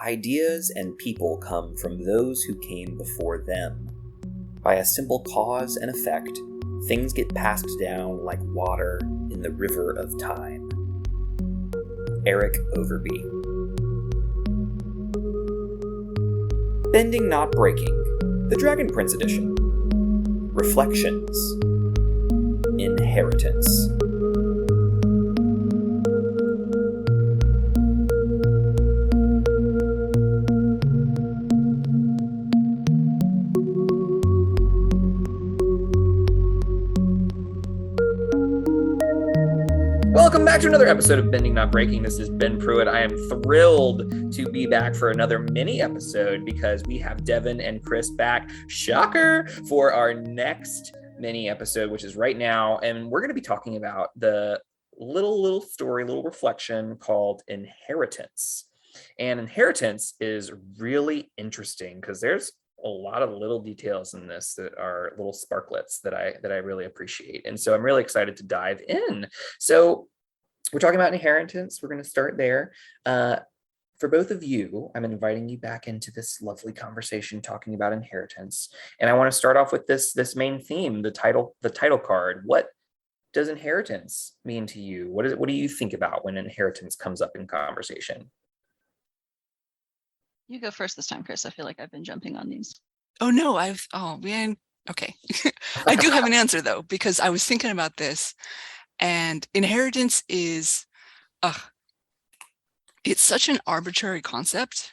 Ideas and people come from those who came before them. By a simple cause and effect, things get passed down like water in the river of time. Eric Overby. Bending Not Breaking, the Dragon Prince Edition. Reflections. Inheritance. Welcome back to another episode of Bending Not Breaking. This is Ben Pruitt. I am thrilled to be back for another mini episode because we have Devon and Kris back, shocker, for our next mini episode, which is right now. And we're going to be talking about the little story, little reflection called Inheritance. And Inheritance is really interesting because there's a lot of little details in this that are little sparklets that I really appreciate. And so I'm really excited to dive in. So we're talking about inheritance. We're going to start there. For both of you, I'm inviting you back into this lovely conversation talking about inheritance. And I want to start off with this main theme, the title card. What does inheritance mean to you? What do you think about when inheritance comes up in conversation? You go first this time, Kris. I feel like I've been jumping on these. Man. Okay. I do have an answer though, because I was thinking about this, and inheritance is, it's such an arbitrary concept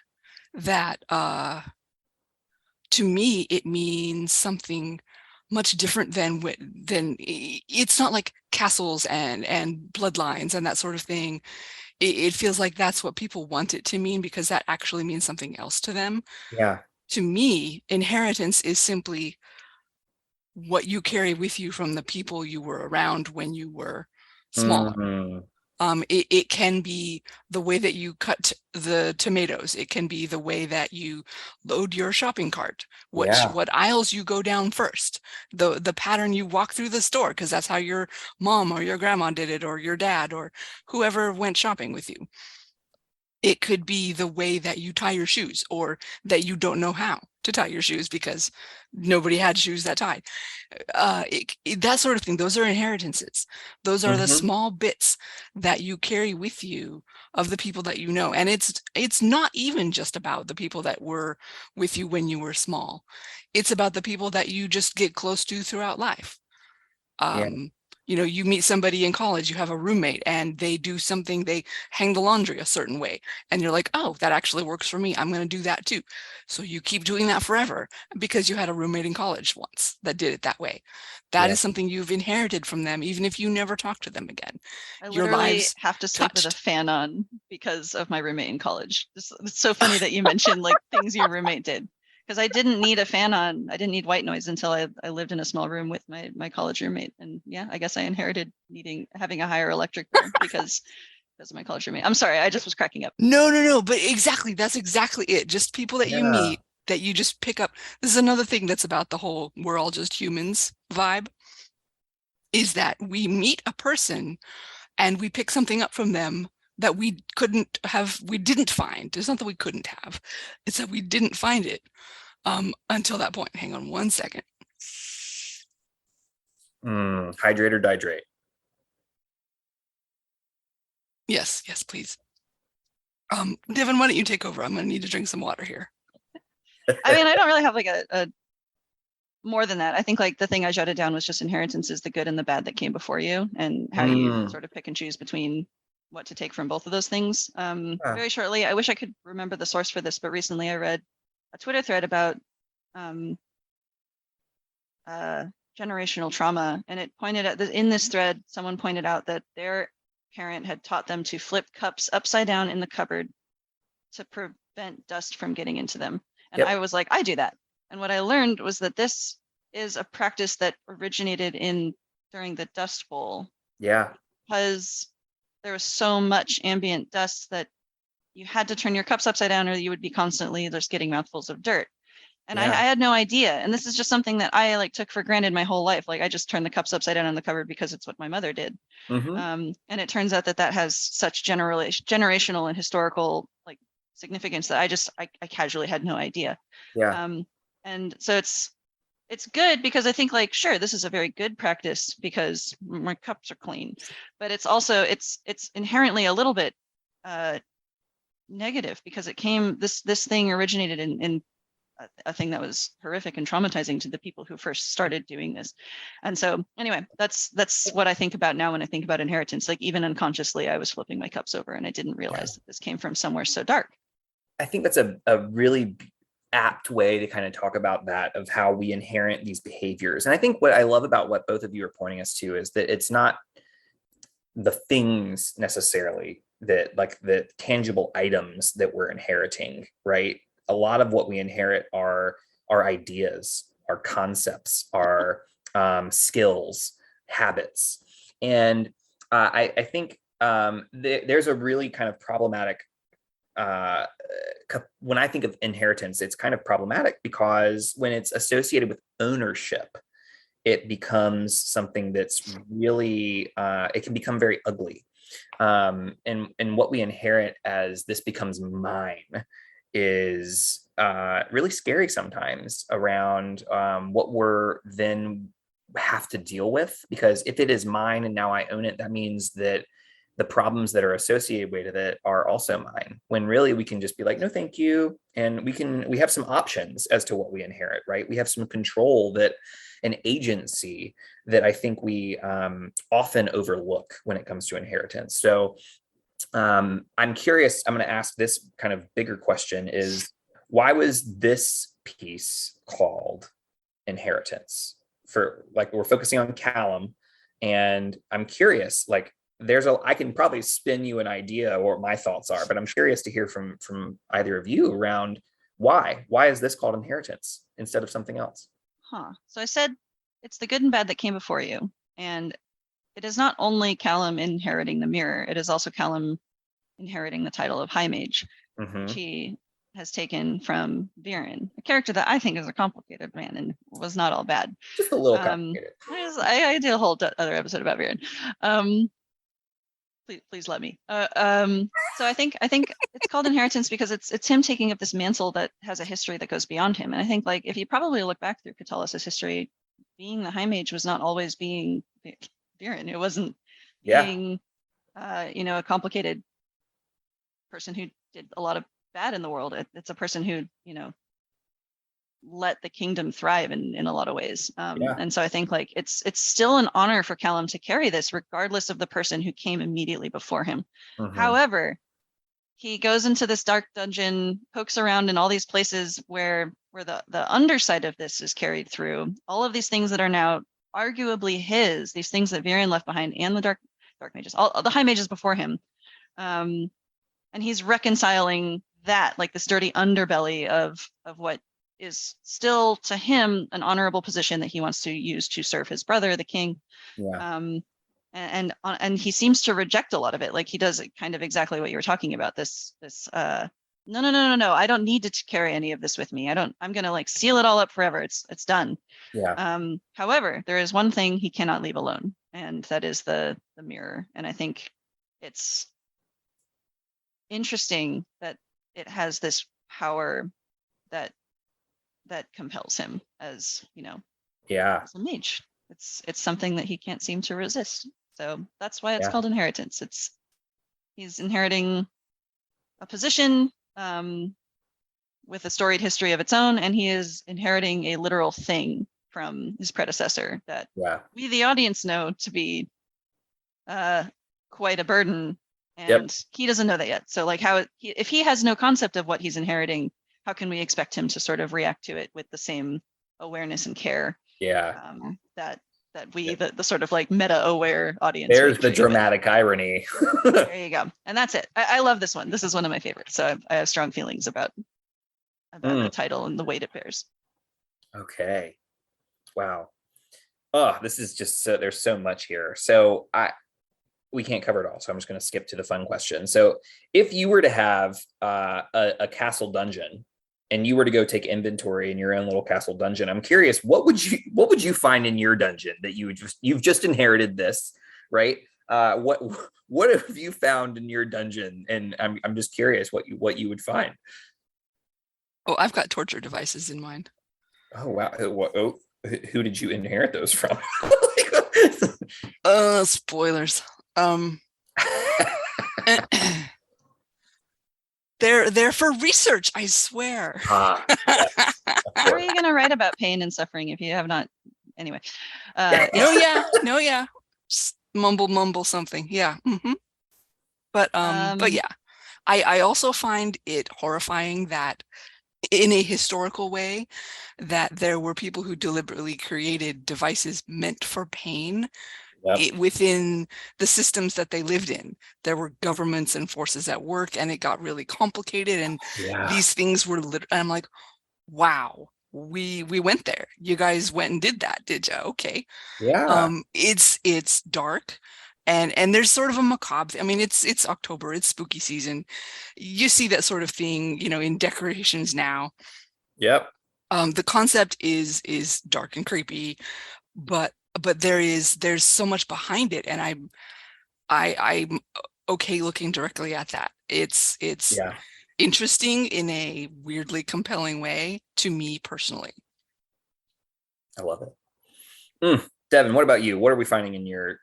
that to me, it means something much different than it's not like castles and bloodlines and that sort of thing. It feels like that's what people want it to mean because that actually means something else to them. Yeah. To me, inheritance is simply what you carry with you from the people you were around when you were smaller. Mm-hmm. It can be the way that you cut the tomatoes. It can be the way that you load your shopping cart, what aisles you go down first, the pattern you walk through the store, because that's how your mom or your grandma did it, or your dad, or whoever went shopping with you. It could be the way that you tie your shoes, or that you don't know how to tie your shoes because nobody had shoes that tied. That sort of thing. Those are inheritances. Those are the small bits that you carry with you of the people that you know. And it's not even just about the people that were with you when you were small. It's about the people that you just get close to throughout life. You meet somebody in college, you have a roommate, and they do something, they hang the laundry a certain way. And you're like, oh, that actually works for me. I'm going to do that too. So you keep doing that forever because you had a roommate in college once that did it that way. That is something you've inherited from them, even if you never talk to them again. I literally have to sleep with a fan on because of my roommate in college. It's so funny that you mentioned like things your roommate did. Because I didn't need a fan on. I didn't need white noise until I lived in a small room with my college roommate. And yeah, I guess I inherited having a higher electric bill because of my college roommate. I'm sorry, I just was cracking up. No, but exactly, that's exactly it. Just people that you meet that you just pick up. This is another thing that's about the whole we're all just humans vibe, is that we meet a person and we pick something up from them that we didn't find. It's not that we couldn't have, it's that we didn't find it until that point. Hang on one second. Hydrate or dihydrate? Yes, please. Devon, why don't you take over? I'm going to need to drink some water here. I mean, I don't really have like a more than that. I think like the thing I jotted down was just inheritance is the good and the bad that came before you, and how you sort of pick and choose between what to take from both of those things. Very shortly, I wish I could remember the source for this, but recently I read a Twitter thread about generational trauma, and it pointed out that in this thread, someone pointed out that their parent had taught them to flip cups upside down in the cupboard to prevent dust from getting into them. And I was like, I do that. And what I learned was that this is a practice that originated during the Dust Bowl. Yeah. Because there was so much ambient dust that you had to turn your cups upside down or you would be constantly just getting mouthfuls of dirt. And I had no idea. And this is just something that I like took for granted my whole life. Like I just turned the cups upside down in the cupboard because it's what my mother did. And it turns out that has such generational and historical like significance that I casually had no idea. Yeah. And so it's good because I think like, sure, this is a very good practice because my cups are clean, but it's also, it's inherently a little bit negative because this thing originated in a thing that was horrific and traumatizing to the people who first started doing this. And so anyway, that's what I think about now when I think about inheritance. Like even unconsciously, I was flipping my cups over and I didn't realize that this came from somewhere so dark. I think that's a really apt way to kind of talk about that, of how we inherit these behaviors. And I think what I love about what both of you are pointing us to is that it's not the things necessarily that, like the tangible items that we're inheriting, right? A lot of what we inherit are our ideas, our concepts, our skills, habits. And I think there's a really kind of problematic, when I think of inheritance, it's kind of problematic because when it's associated with ownership, it becomes something that's really, it can become very ugly. And what we inherit as this becomes mine is really scary sometimes around what we're then have to deal with, because if it is mine and now I own it, that means that the problems that are associated with it are also mine, when really we can just be like, no, thank you. And we have some options as to what we inherit, right? We have some control, that an agency that I think we often overlook when it comes to inheritance. So I'm curious, I'm going to ask this kind of bigger question is, why was this piece called Inheritance? For like, we're focusing on Callum, and I'm curious, like, I can probably spin you an idea or what my thoughts are, but I'm curious to hear from either of you around why is this called Inheritance instead of something else? So I said it's the good and bad that came before you, and it is not only Callum inheriting the mirror, it is also Callum inheriting the title of High Mage, which he has taken from Viren, a character that I think is a complicated man and was not all bad. Just a little complicated. I did a whole other episode about Viren. Please let me. So I think it's called Inheritance because it's him taking up this mantle that has a history that goes beyond him. And I think like if you probably look back through Catullus' history, being the High Mage was not always being Viren. It wasn't being a complicated person who did a lot of bad in the world. It's a person who let the kingdom thrive in a lot of ways. And so I think like it's still an honor for Callum to carry this regardless of the person who came immediately before him. However, he goes into this dark dungeon, pokes around in all these places where the underside of this is carried through. All of these things that are now arguably his, these things that Viren left behind, and the dark mages, all the High Mages before him. And he's reconciling that, like this dirty underbelly of what is still to him an honorable position that he wants to use to serve his brother, the king. And he seems to reject a lot of it. Like he does kind of exactly what you were talking about. This no, I don't need to carry any of this with me. I'm gonna like seal it all up forever. It's done. However, there is one thing he cannot leave alone, and that is the mirror. And I think it's interesting that it has this power that compels him as as a mage. It's something that he can't seem to resist. So that's why it's called Inheritance. He's inheriting a position with a storied history of its own, and he is inheriting a literal thing from his predecessor that we, the audience, know to be quite a burden. And he doesn't know that yet. So like if he has no concept of what he's inheriting, how can we expect him to sort of react to it with the same awareness and care that we, the sort of like meta-aware audience. There's the dramatic irony. There you go. And that's it. I love this one. This is one of my favorites. So I have strong feelings about the title and the weight it bears. Okay. Wow. Oh, this is just there's so much here. So we can't cover it all, so I'm just going to skip to the fun question. So if you were to have a castle dungeon and you were to go take inventory in your own little castle dungeon, I'm curious, what would you find in your dungeon that you've just inherited this, right? what have you found in your dungeon? And I'm just curious what you would find. Oh, I've got torture devices in mine. Oh wow! Who did you inherit those from? Spoilers. They're for research, I swear. Yes, How are you going to write about pain and suffering if you have not? Anyway. No, yeah. Just mumble something. Yeah. Mm-hmm. But yeah, I also find it horrifying that in a historical way that there were people who deliberately created devices meant for pain. Within the systems that they lived in. There were governments and forces at work, and it got really complicated, and these things were I'm like, wow, we went there. You guys went and did that, did you? Okay. Yeah. It's dark, and there's sort of a macabre. I mean, it's October, it's spooky season. You see that sort of thing, in decorations now. Yep. The concept is dark and creepy, but there's so much behind it, and I'm okay looking directly at that. It's interesting in a weirdly compelling way to me personally. I love it. Devon, what about you? What are we finding in your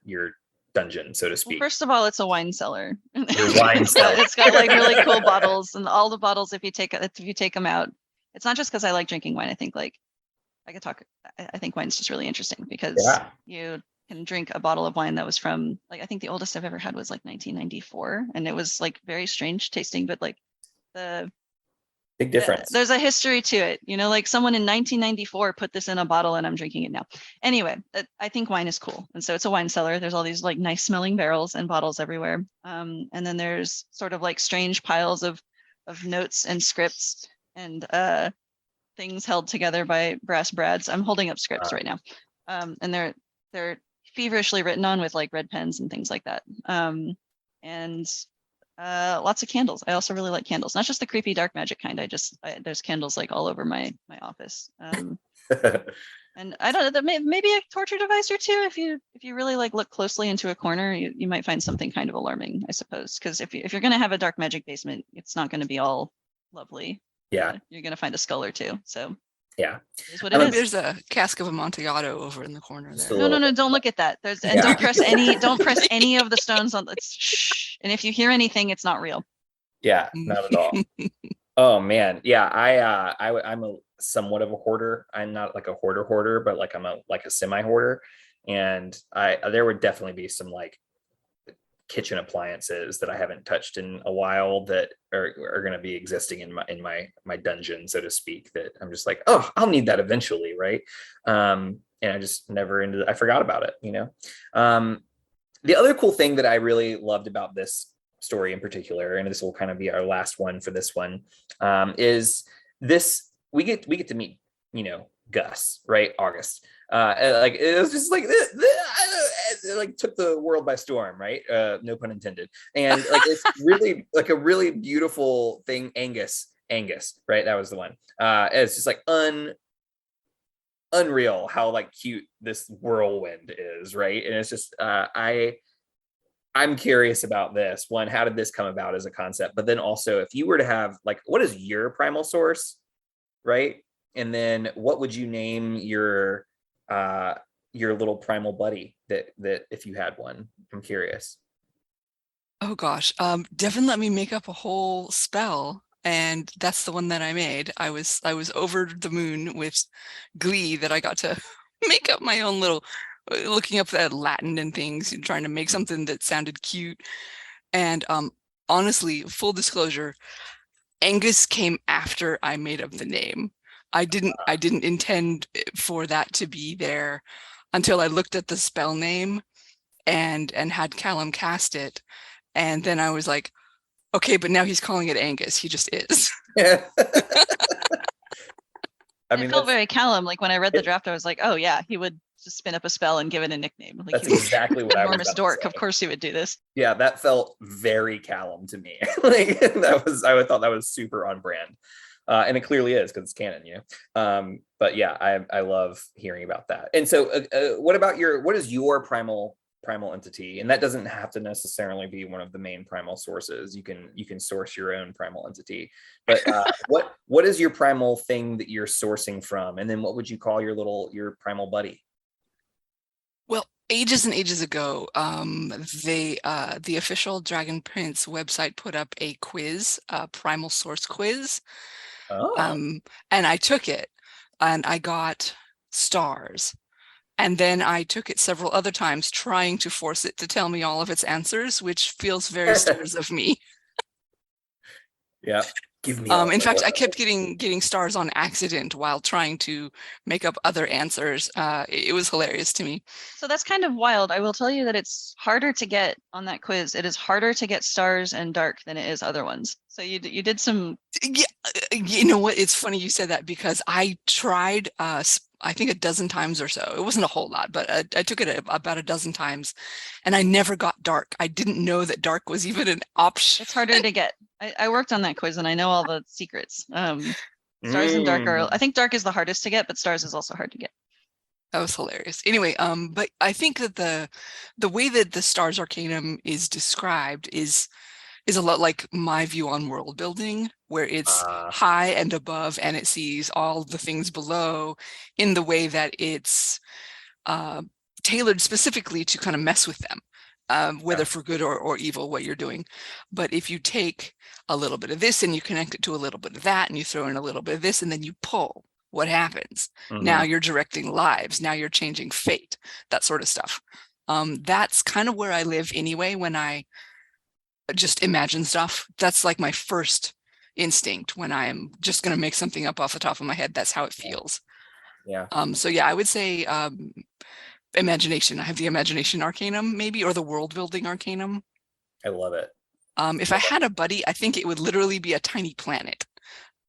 dungeon, so to speak? Well, first of all, it's a wine cellar. Wine cellar. It's got like really cool bottles, and all the bottles, if you take them out, it's not just because I like drinking wine. I think I think wine's just really interesting because you can drink a bottle of wine that was from, like, I think the oldest I've ever had was like 1994, and it was like very strange tasting, but like the big difference. There's a history to it, like someone in 1994 put this in a bottle and I'm drinking it now. Anyway, I think wine is cool. And so it's a wine cellar. There's all these like nice smelling barrels and bottles everywhere. And then there's sort of like strange piles of notes and scripts and things held together by brass brads. I'm holding up scripts right now. And they're feverishly written on with like red pens and things like that. And lots of candles. I also really like candles, not just the creepy dark magic kind. There's candles like all over my office. And I don't know, maybe a torture device or two. If you really like look closely into a corner, you might find something kind of alarming, I suppose. Because if you're going to have a dark magic basement, it's not going to be all lovely. Yeah, you're going to find a skull or two. So yeah, is what it is. There's a cask of Amontillado over in the corner there. No, don't look at that. Don't press any of the stones on. Shh. And if you hear anything, it's not real. Yeah, not at all. Oh man, yeah. I'm a somewhat of a hoarder. I'm not like a hoarder, but like I'm a semi hoarder, and there would definitely be some like kitchen appliances that I haven't touched in a while that are going to be existing in my dungeon, so to speak, that I'm just like, oh, I'll need that eventually, right? And I just never I forgot about it, The other cool thing that I really loved about this story in particular, and this will kind of be our last one for this one, is this we get to meet, Gus, right? August. Like it was just like it like took the world by storm, right? No pun intended. And like it's really like a really beautiful thing. Angus, right? That was the one. It's just like unreal how like cute this whirlwind is, right? And it's just I'm curious about this one. How did this come about as a concept? But then also, if you were to have like, what is your primal source, right? And then what would you name your little primal buddy that if you had one? I'm curious. Oh gosh, Devon let me make up a whole spell, and that's the one that I made. I was over the moon with glee that I got to make up my own little, looking up that Latin and things, and trying to make something that sounded cute. And honestly, full disclosure, Angus came after I made up the name. I didn't intend for that to be there until I looked at the spell name and had Callum cast it. And then I was like, okay, but now he's calling it Angus. He just is. Yeah. I mean, it felt very Callum. Like when I read the draft, I was like, oh yeah, he would just spin up a spell and give it a nickname. Like, that's exactly what I was enormous dork. Of course he would do this. Yeah, that felt very Callum to me. Like I thought that was super on brand. And it clearly is because it's canon, But yeah, I love hearing about that. And so what is your primal primal entity, and that doesn't have to necessarily be one of the main primal sources. You can source your own primal entity. But what is your primal thing that you're sourcing from, and then what would you call your primal buddy? Well, ages and ages ago, the official Dragon Prince website put up a quiz, a primal source quiz. Oh. And I took it, and I got stars. And then I took it several other times trying to force it to tell me all of its answers, which feels very stars of me. Yeah. Give me In fact, I kept getting stars on accident while trying to make up other answers. It was hilarious to me. So that's kind of wild. I will tell you that it's harder to get on that quiz. It is harder to get stars and dark than it is other ones. So you did some. Yeah, you know what? It's funny you said that, because I tried, I think a dozen times or so. It wasn't a whole lot, but I took it about a dozen times, and I never got dark. I didn't know that dark was even an option. It's harder to get. I worked on that quiz and I know all the secrets. Stars and dark are, I think dark is the hardest to get, but stars is also hard to get. That was hilarious. Anyway, but I think that the way that the Stars Arcanum is described is a lot like my view on world building, where it's high and above, and it sees all the things below in the way that it's tailored specifically to kind of mess with them. Whether for good or evil, what you're doing. But if you take a little bit of this and you connect it to a little bit of that, and you throw in a little bit of this, and then you pull, what happens? Now you're directing lives. Now you're changing fate, that sort of stuff. That's kind of where I live anyway, when I just imagine stuff. That's like my first instinct when I'm just going to make something up off the top of my head. That's how it feels. Yeah. So yeah, I would say imagination. I have the imagination arcanum, maybe, or the world building arcanum. I love it. If I had a buddy, I think it would literally be a tiny planet.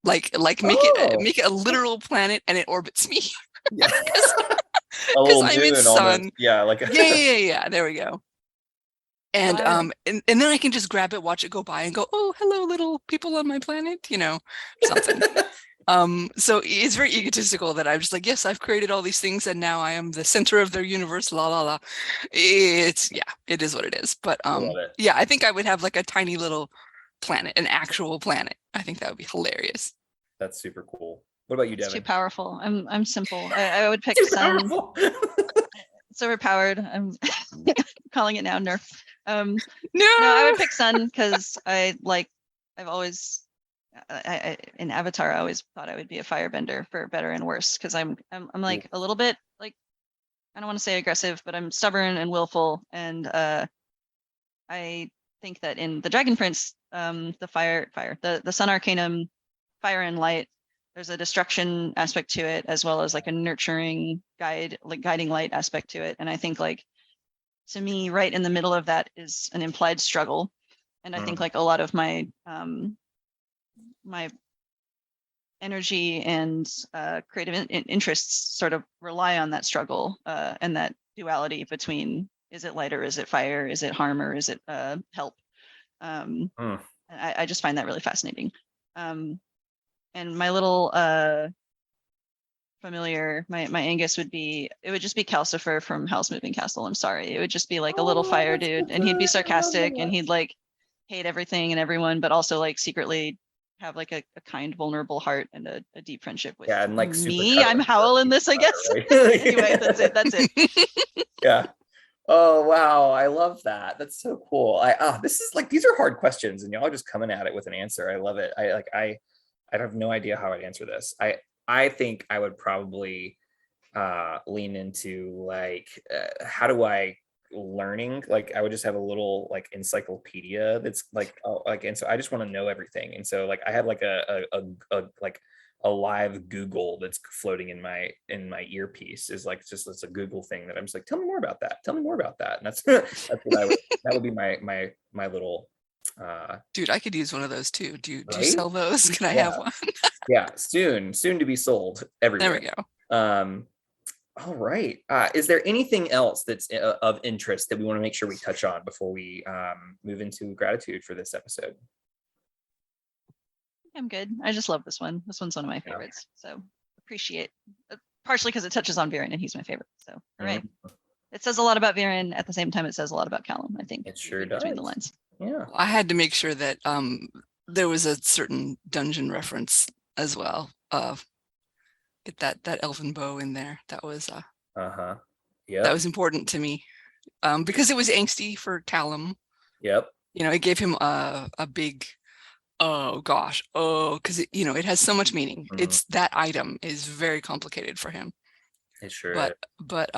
Like make it a literal planet, and it orbits me. Yeah. Because I'm its son. Yeah, like yeah. There we go. And and then I can just grab it, watch it go by, and go, oh, hello, little people on my planet, something. So it's very egotistical that I'm just like, yes, I've created all these things, and now I am the center of their universe, la la la. It is what it is. But yeah, I think I would have like a tiny little planet, an actual planet. I think that would be hilarious. That's super cool. What about you, Devon? It's too powerful. I'm simple. I would pick sun. It's overpowered. I'm calling it now nerf. No, I would pick sun because I've always in Avatar, I always thought I would be a firebender for better and worse, because I'm like a little bit like, I don't want to say aggressive, but I'm stubborn and willful, and I think that in the Dragon Prince, the Sun Arcanum, fire and light, there's a destruction aspect to it, as well as like a nurturing guiding light aspect to it. And I think, like, to me, right in the middle of that is an implied struggle. And I think like a lot of my my energy and creative interests sort of rely on that struggle and that duality between, is it light or is it fire? Is it harm or is it help? I just find that really fascinating. And my little familiar, my Angus would just be Calcifer from Howl's Moving Castle. I'm sorry. It would just be like a little fire dude, and he'd be sarcastic, and he'd like hate everything and everyone, but also like secretly have like a kind, vulnerable heart and a deep friendship with and like me. I'm Howl in this, I guess. Right? Anyway, that's it. Yeah. Oh wow, I love that. That's so cool. This is like, these are hard questions, and y'all are just coming at it with an answer. I love it. I have no idea how I'd answer this. I think I would probably lean into like, how do I learning? Like, I would just have a little like encyclopedia that's like, and so I just want to know everything. And so like I have like a live Google that's floating in my earpiece, is like just, it's a Google thing that I'm just like, tell me more about that. And that's what that would be my little dude, I could use one of those too. Do you sell those? Can I have one? Yeah, soon to be sold everywhere. There we go. All right. Is there anything else that's of interest that we want to make sure we touch on before we move into gratitude for this episode? I'm good. I just love this one. This one's one of my favorites. So appreciate, partially because it touches on Viren and he's my favorite. So all right. it says a lot about Viren. At the same time, it says a lot about Callum, I think. It sure does. Between the lines. Yeah. I had to make sure that there was a certain dungeon reference as well. Get that elven bow in there. That was Yeah. That was important to me. Because it was angsty for Callum. Yep. It gave him a big because it has so much meaning. It's that item is very complicated for him. It sure is. But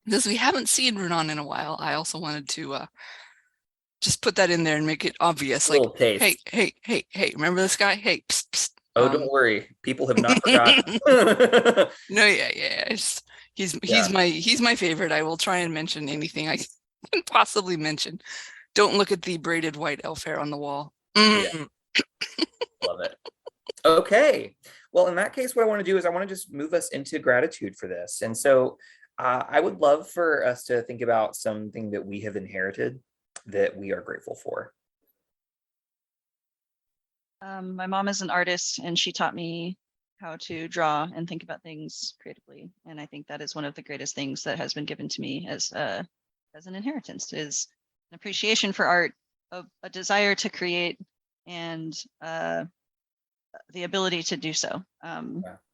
because we haven't seen Renan in a while, I also wanted to just put that in there and make it obvious. Like, hey, remember this guy? Hey, psst, psst. Don't worry, people have not forgotten. No, yeah. He's my favorite. I will try and mention anything I can possibly mention. Don't look at the braided white elf hair on the wall. Yeah. Love it. Okay. Well, in that case, what I want to do is I want to just move us into gratitude for this. And so I would love for us to think about something that we have inherited that we are grateful for. My mom is an artist, and she taught me how to draw and think about things creatively. And I think that is one of the greatest things that has been given to me as an inheritance, is an appreciation for art, a desire to create, and the ability to do so.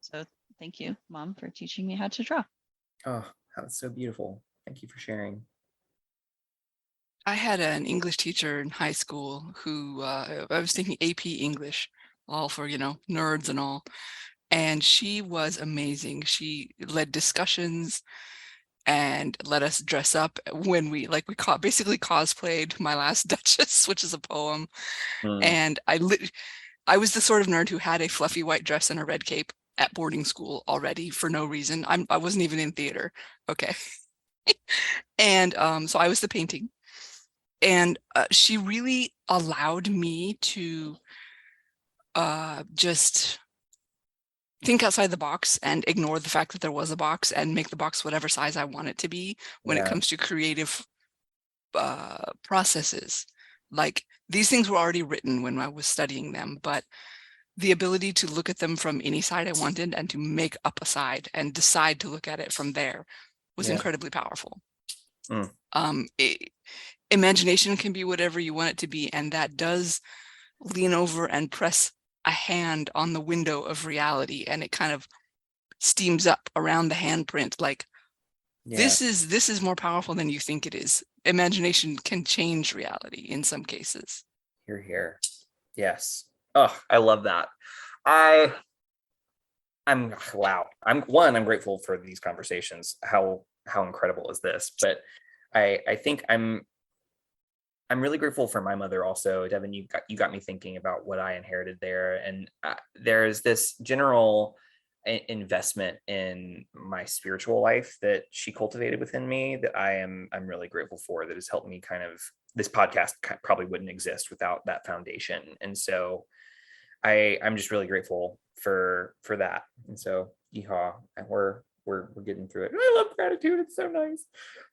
So thank you, Mom, for teaching me how to draw. Oh, that's so beautiful. Thank you for sharing. I had an English teacher in high school who I was taking AP English, all for, nerds and all. And she was amazing. She led discussions and let us dress up when we basically cosplayed My Last Duchess, which is a poem. And I was the sort of nerd who had a fluffy white dress and a red cape at boarding school already for no reason. I wasn't even in theater. Okay. And so I was the painting. And she really allowed me to just think outside the box and ignore the fact that there was a box and make the box whatever size I want it to be when it comes to creative processes. Like, these things were already written when I was studying them, but the ability to look at them from any side I wanted and to make up a side and decide to look at it from there was incredibly powerful. Imagination can be whatever you want it to be, and that does lean over and press a hand on the window of reality, and it kind of steams up around the handprint. Like, this is more powerful than you think it is. Imagination can change reality in some cases. Hear, hear. Yes. Oh, I love that. I'm grateful for these conversations. How incredible is this? But I think I'm really grateful for my mother also. Devon, you got me thinking about what I inherited there. And there's this general investment in my spiritual life that she cultivated within me that I'm really grateful for, that has helped me this podcast probably wouldn't exist without that foundation. And so I'm just really grateful for that. And so yeehaw, and we're getting through it. I love gratitude. It's so nice.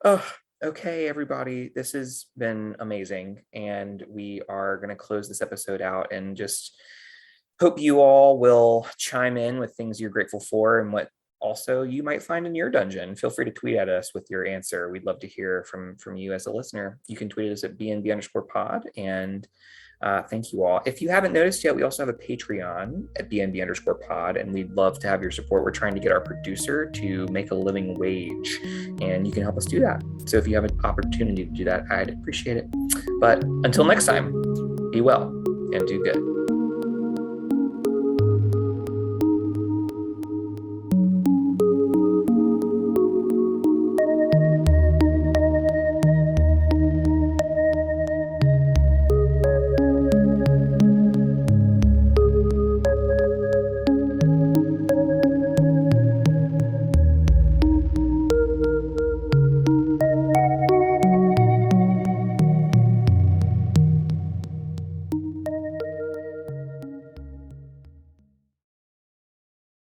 Oh, okay, everybody, this has been amazing. And we are going to close this episode out and just hope you all will chime in with things you're grateful for and what also you might find in your dungeon. Feel free to tweet at us with your answer. We'd love to hear from you as a listener. You can tweet us at BNB_pod. And thank you all. If you haven't noticed yet, we also have a Patreon at BNB_pod, and we'd love to have your support. We're trying to get our producer to make a living wage, and you can help us do that. So if you have an opportunity to do that, I'd appreciate it. But until next time, be well and do good.